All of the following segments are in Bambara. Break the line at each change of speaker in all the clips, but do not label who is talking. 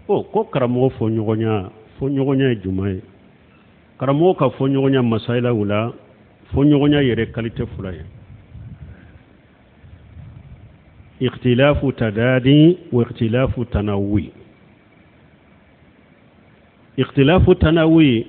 ko karamo fo ɲɔgɔnya juma ye karamo ka fo ɲɔgɔnya masaila wula fo ɲɔgɔnya yɛrɛ qualité fula ye ikhtilafu tadadi wa ikhtilafu tanawwi ikhtilafu tanawwi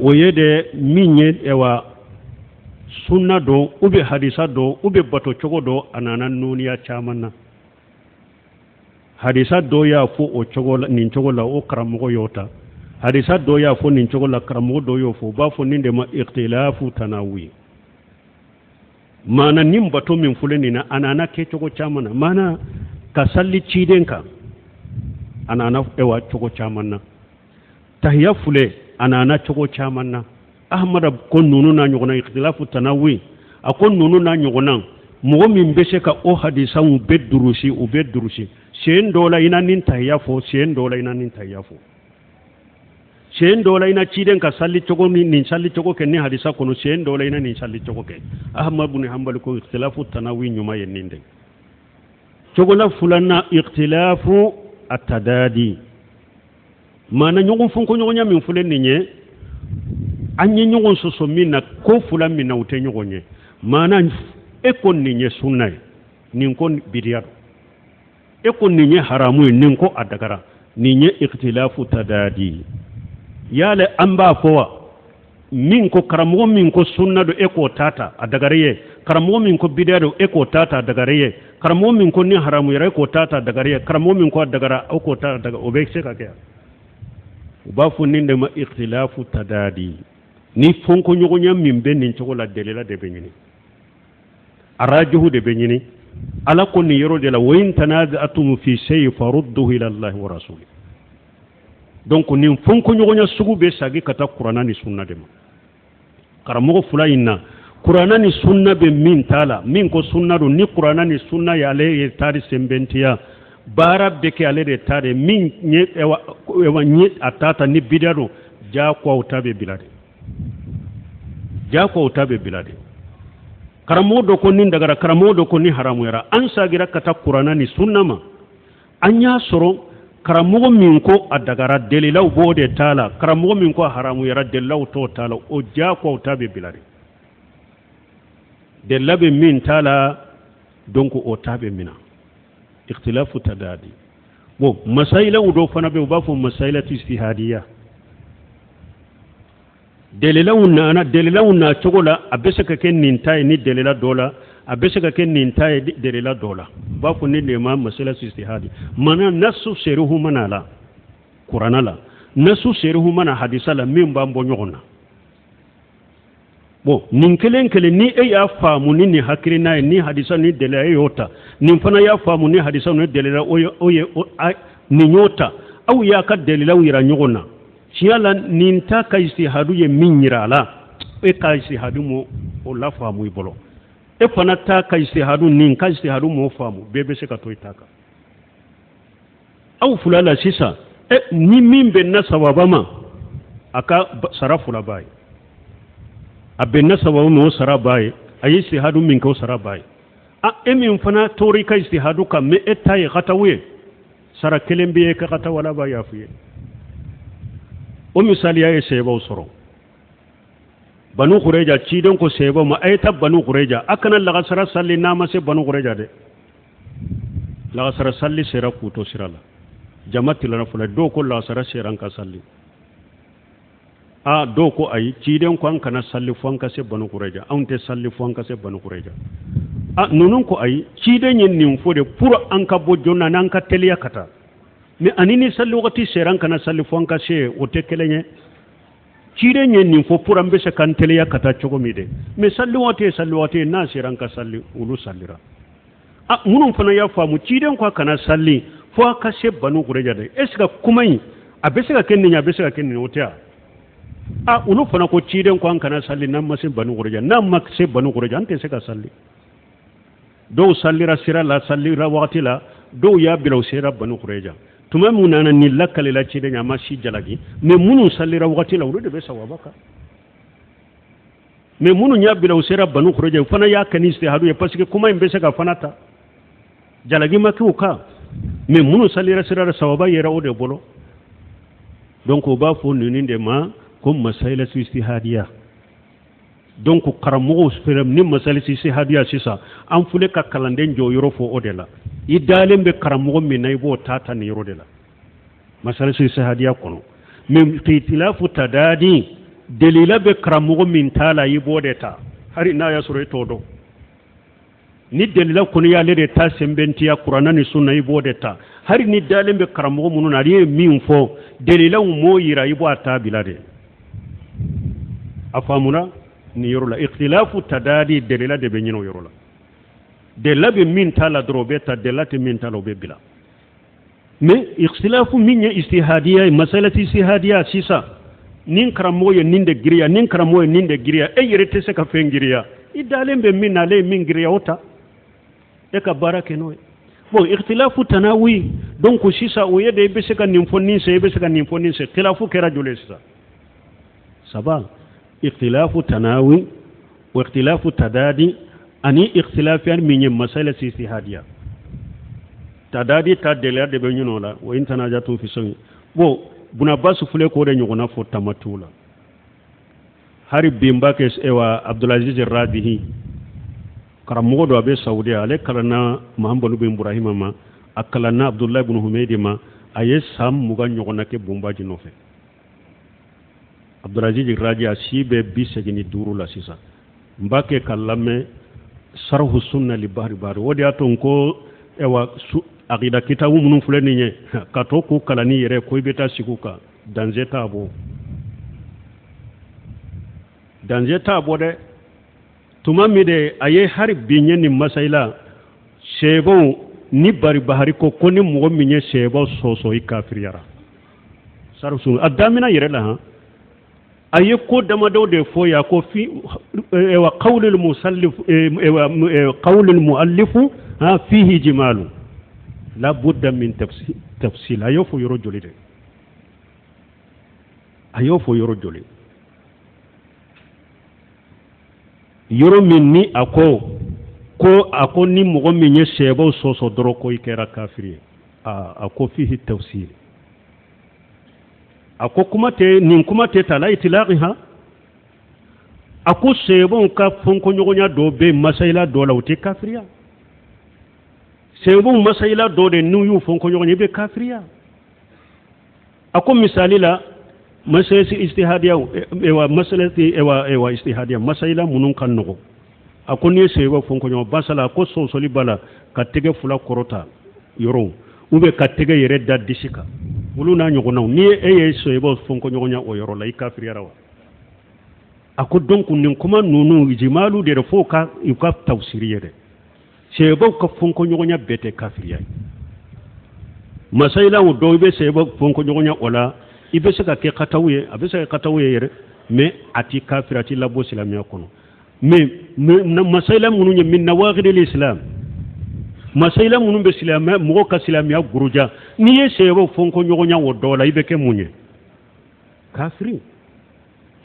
o ye de min ye ewa sunna do ube hadisa do ube bato cogo do anana nuniya caman na hadisa do ya fo o cogo nin cogo la o karamogo yota hadisa do ya fo nin cogo la karamogo do yo fo ba fo nin de ma ikhtilafu tanawwi mana nin bato min fuleni na anana ke cogo caman na mana ka salli ciden ka anana ewa cogo caman na tahiyya fule anana cogo caman na ahmada ko nunu na ɲɔgɔnna ikhtilafu tanawwi a ko nunu na ɲɔgɔnna mɔgɔ min bɛ se ka o hadisa u bɛ durusi sen dɔ la ina nin tahiyya fɔ sen dɔ la ina nin tahiyya fɔ sen dɔ la ina ciden ka salli cogo nin salli cogo kɛ ni hadisa kɔnɔ sen dɔ la ina nin salli cogo kɛ ahmad bin hanbal ko ikhtilafu tanawwi ɲuman ye nin de cogo la fulanna ikhtilafu atadadi mana ɲɔgɔn funko ɲɔgɔnya min fulen nin ye an ye ɲɔgɔn sɔsɔ min na ko fula min na u tɛ ɲɔgɔn ye mana e ko nin ye sunna ye nin ko bidiya e ko nin ye haramu ye nin ko a dagara nin ye ikhtilafu tadadi yale an b'a fɔ wa min ko karamɔgɔ min ko sunna do e k'o tata a dagare ye karamɔgɔ min ko bidiya do e k'o tata a dagare ye karamɔgɔ min ko ni haramu yɛrɛ e k'o tata a dagare ye karamɔgɔ min ko a dagara o k'o tata a dagara o bɛ se ka kɛ u b'a fɔ nin de ma ikhtilafu tadadi ni fonko ɲɔgɔnya min bɛ nin cogo la delila de bɛ ɲini arajuhu de bɛ ɲini ala ko nin yɔrɔ de la wa in tanaza'tum fi shay'in farudduhu ila allahi wa rasuli donc nin fonko ɲɔgɔnya sugu bɛ sagi ka taa kuranna ni sunna de ma karamɔgɔ fula in na kuranna ni sunna bɛ min t'a la min ko sunna do ni kuranna ni sunna y'ale ye tari sɛnbɛntiya baara bɛ kɛ ale de ta de min ye nye a tata ni bidiya do jaakɔw ta bɛ bila de jaakɔw ta bɛ bila de karamɔgɔ dɔ ko nin dagara karamɔgɔ dɔ ko nin haramuyara an sagira ka taa kuranna ni sunna ma an y'a sɔrɔ karamɔgɔ min ko a dagara delilaw b'o de t'a la karamɔgɔ min ko a haramuyara delilaw t'o t'a la o jaakɔw ta bɛ bila de delila bɛ min t'a la donc o ta bɛ mina ikhtilafu tadadi bon masailaw do fana be u b'a fɔ masailatu istihadiya delilaw na cogo la a bɛ se ka kɛ nin ta ye ni delila dɔ la a bɛ se ka kɛ nin ta ye delila dɔ la u b'a fɔ ni de ma masailatu istihadi mana nasu seruhu mana la kuranna la nasu seruhu mana hadisa la min b'an bɔ ɲɔgɔn na bon nin kelen kelen ni e y'a faamu ni nin hakilina ye ni hadisa ni delila e y'o ta nin fana y'a faamu ni hadisa ni delila nin y'o ta aw y'a ka delilaw yira ɲɔgɔn na tiɲɛ la nin ta ka istihadu ye min yira a la e ka istihadu mo o la faamu i bolo e fana ta ka istihadu nin ka istihadu mo faamu bɛɛ bɛ se ka to i ta kan aw fula la sisan ni min bɛ na sababa ma a ka sara fula b'a ye a bɛ na sababu ma o sara b'a ye a ye istihadu min kɛ o sara b'a ye e min fana tora i ka istihadu kan mɛ e ta ye katawu ye sara kelen bɛ ye ka kata wala b'a y'a f'i ye o misaliya ye sɛbaw sɔrɔ banu Qurayza ciden ko sɛbaw ma a ye taa banu Qurayza a kana lagasara salli n'a ma se banu Qurayza dɛ lagasara salli sera k'u to sira la jama tilala fɔlɔ dɔw ko lagasara sera an ka salli dɔw ko ayi ciden ko an kana salli fo an ka se banu Qurayza anw tɛ salli fo an ka se banu Qurayza ninnu ko ayi ciden ye nin fɔ de pour an ka bɔ joona n'an ka teliya ka taa mais ani ni salli wagati sera an kana salli fo an ka se o tɛ kelen ye ciden ye nin fɔ pour an bɛ se k'an teliya ka taa cogo min de mais salli wagati ye n'a sera an ka salli olu sallira minnu fana y'a faamu ciden ko a kana salli fo a ka se banu Qurayza de est ce que kuma in a bɛ se ka kɛ nin ye a bɛ se ka kɛ nin ye o tɛ wa olu fana ko ciden ko an kana salli n'an ma se banu Qurayza n'an ma se banu Qurayza an tɛ se ka salli dɔw sallira sira la sallira wagati la dɔw y'a bila u sera banu Qurayza tuma min nana ni lakalila ciden a ma si jalaki mais minnu sallira wagati la olu de bɛ sawaba kan mais minnu y'a bila u sera banu Qurayza fana y'a kɛ ni istihadu ye parce que kuma in bɛ se ka fana ta jalaki ma k'u kan mais munu salira sirara sawaba yera o de bolo donc o ba fo nini de ma comme masaila istihadiya donc karamogo feram ni masaila istihadiya sisa an fule ka kalanden jo yoro fo o de la idalen be karamogo min nay bo tata ni yoro de la masaila istihadiya kono mais khitilafu tadadi delila be karamogo min tala yibo de ta hari na ya sura todo ni delila kono ya le de ta sembentiya qur'ana ni sunna yibo de ta hari ni dalen be karamogo munun ari min fo delila mo yira yibo ata bilade afamuna ni yorola ikhtilafu tadadi delila de be nyino yorola delila be min tala drobeta delila te min tala be bila mais ikhtilafu min istihadiya masalati istihadiya sisa nin karamogo ye ninde giriya nin karamogo ye ninde giriya e yere te se ka fengiriya idalen be min ale min giriya ota e ka barake no bon ikhtilafu tanawi donc sisa o yede be se ka nimfoni se be se ka nimfoni se ikhtilafu kera julesa saba ikhtilafu tanawi wa ikhtilafu tadadi ani ikhtilafu an min masala istihadiya tadadi ta delya de be nyuno la wa intanajatu fi sunni bon buna basu fule ko de nyugona fo tamatula hari bimba ke ewa Abdulaziz Rabihi karamogo do abe Saudi ale kalana Muhammad bin Ibrahim ma akalana Abdullah ibn Humaydi ma aye sam muga nyugona ke bumba ji nofe Abdulaziz Raji asibe bisegini duru la sisa mbake kalame sarhu sunna li bahri bahri wodi aton ko ewa aqida kitabu munun fulani nye kato ku kalani yere ko beta sikuka danje tabo de tuma mi de aye har binye ni masaila shebo ni bari bahari ko koni mugo minye shebo soso i kafiriyara sarfu adamina yere la ha aye ko dama do de fo ya ko fi wa qawlul musallif qawlul muallif ha fihi jimalu la budda min tafsil ayo fo yoro joli de ayo fo yoro joli yoro min ni ako ni mogo min ye sebo soso doro ko ikera kafiri ako fihi tafsil ako kuma te tala itilaqiha ako sebo ka fonko nyogonya do be masaila do la uti kafiriya sebo masaila do de nuyu fonko nyogonya be kafiriya ako misali la masalati istihadiya ewa masalati ewa istihadiya masaila munun kan nogo ako ni sebo fonko nyogo basala ko sosoli bala ka tege fula korota yoro ube ka tege yere da disika wulu na nyogo na ni eye sebo fonko nyogonya o yoro la ikafiriya rawa ako donc nin kuma nunu jimalu de fo ka yuka tafsiriye de sebo ka fonko nyogonya bete kafiriya masaila wo do be sebo fonko nyogonya ola ibe se ka ke katawuye abe se ka katawuye yere mais ati kafirati labo silamiya kono mais masaila munu nye min nawaqid al-islam masaila munu be silamiya mo ka silamiya guruja ni ye sebo fonko nyogonya wo dola ibe ke munye kafiri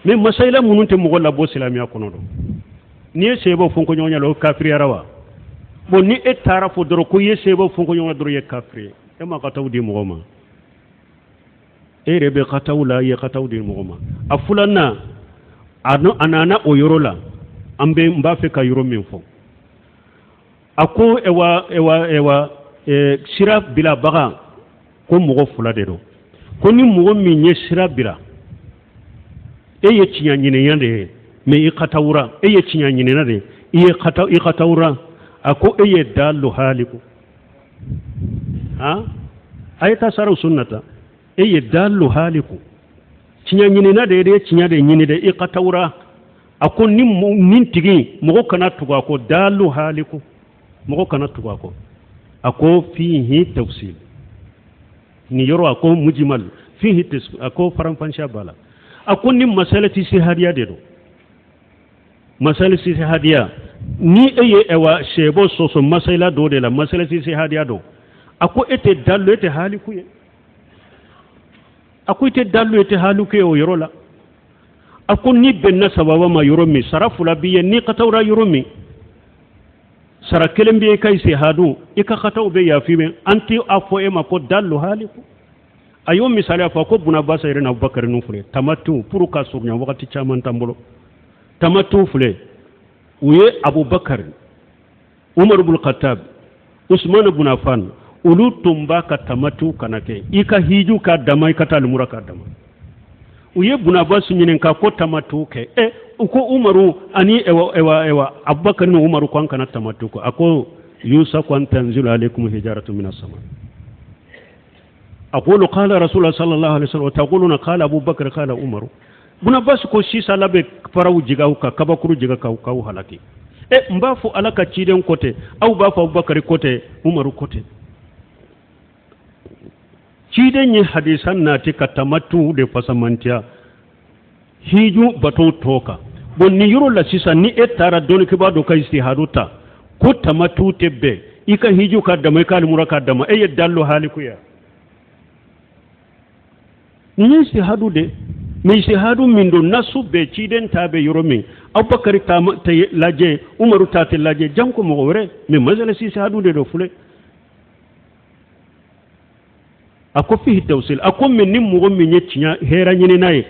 mais masaila munu te mo labo silamiya kono do ni ye sebo fonko nyogonya lo kafiri arawa bon ni etara fo doro ko ye sebo fonko nyogonya doro ye kafiri e ma katawdi mo ma erebe katawla ye katawdi mugoma afulana anana oyorola ambe mbafe ka yoro minfo ako ewa sira bila baga ko mugo fula de do ko ni mugo minye sira bila eye cinya nyine yande me i katawra eye cinya nyine na de i katawra ako eye dalu haliku ha ayata saru sunnata eye dalu haliku cinya nyine na de cinya de nyine de iqatawra ako nin tigi mogo kana tuga ko dalu haliku mogo kana tuga ko ako fihi tafsil ni yoro ako mujmal fihi ako faranfansha bala ako nin masalati sihadiya de do masalati sihadiya ni eye ewa shebo soso masala do de la masalati sihadiya do ako ete dalu ete haliku ye ako ite dalu ete haluke o yorola ako ni benna sababa ma yoromi sarafula biye ni katawra yoromi sara kelen be kai se hadu ika khataw be yafi ben anti afo e ma ko dallu haliku ayo misali afa ko buna basa irena abubakar nu fule tamatu pour ka surnya wakati chaman tambolo tamatu fule uye abubakar umar ibn khattab usman ibn affan ulu tumba ka tamatu kanake ika hiju ka dama ika talmura ka dama uye buna basu nyinen ka ko tamatu ke uko umaru ani ewa abubakar ni umaru kwan kana tamatu ko ako yusa kwan tanzilu alaikum hijaratu minas sama aqulu qala rasulullah sallallahu alaihi wasallam taquluna qala abubakar qala umaru buna basu ko shi salabe farawu jiga ka kabakuru jiga ka halaki mbafu alaka ciden kote au bafu abubakar kote umaru kote ciden yi hadisan na tika tamattu de fasamantiya hiju bato toka bon ni yuro la sisa ni etara doni kiba do ka istihaduta ko tamattu tebbe ika hiju ka da mai kal muraka da ma dallo haliku ya ni istihadu de mi istihadu min do nasu be ciden tabe yuro min abubakar ta laje umaru ta laje janko mo wore mi mazala si istihadu de do fule ako fihi tawsil ako min nim mo min nyetinya hera nyini naye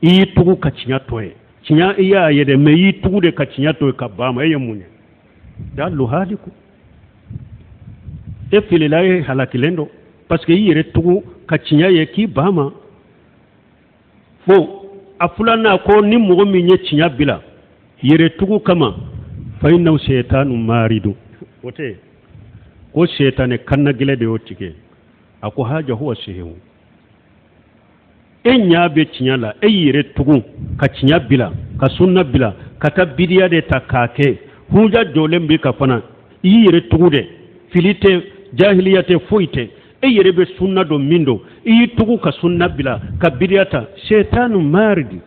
iyi tugu ka cinya toye cinya iya yede me yi tugu de ka cinya toye ka bama munye dallu haliku fililaye halakilendo parce que yire tugu ka cinya ye ki bama fo afulana ko nim mo min nyetinya bila yire tugu kama fa inna shaytanu maridu wote ko shaytane kanna gile de wotike ako haja huwa shehu enya be cinyala yire tugu ka cinya bila ka sunna bila ka tabidiya de takake huja dolem bi ka fana yire tugu de filite jahiliyate foite yire be sunna do mindo yi tugu ka sunna bila ka bidiyata shaytanu maridi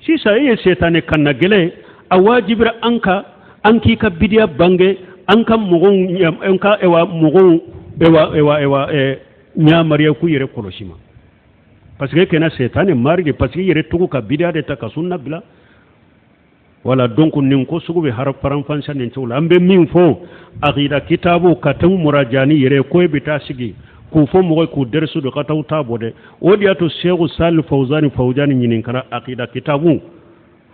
sisa shaytane kanna gele awajibra anki ka bidiya bange anka mugon anka ewa mugon ewa nyamariya ku yire koloshima parce que kena shaytan marge parce que yire tugu ka bidia de ta ka sunna bila wala donc nin ko sugu be haraf param fansa nin tawla ambe min fo aqida kitabu katam murajani yire ko be ta sigi ku fo mo ko dersu do kataw tabode wodi ato sheikh sal fawzani nyinin kara aqida kitabu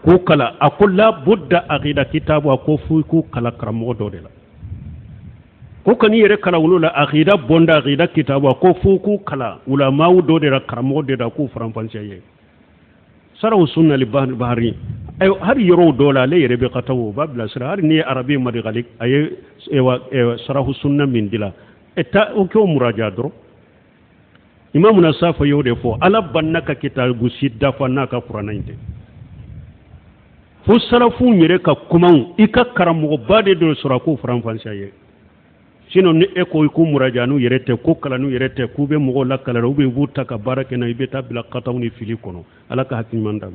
ko kala akulla budda aqida kitabu ko fu ku kala karamo do de la ko kani yere kala wulula aqida bonda aqida kitabu ko fuku kala ulama do de karamo de da ku franfanse ye saraw sunna li bahri ay har yoro dola le yere be qatawu babla sira har ni arabi mari galik ay ewa sarahu sunna min dila eta o ko muraja dro imam nasafa yode fo ala bannaka kitabu sidda fanaka qur'anainte fo sarafu nyere ka kuman ika karamo bade do sura ku franfanse ye sinon ni eko ku murajanu yerete ko kala nu yerete ku be mo la kala ube buta ka barake na ibe tabila qatawni fili kono alaka hakin mandam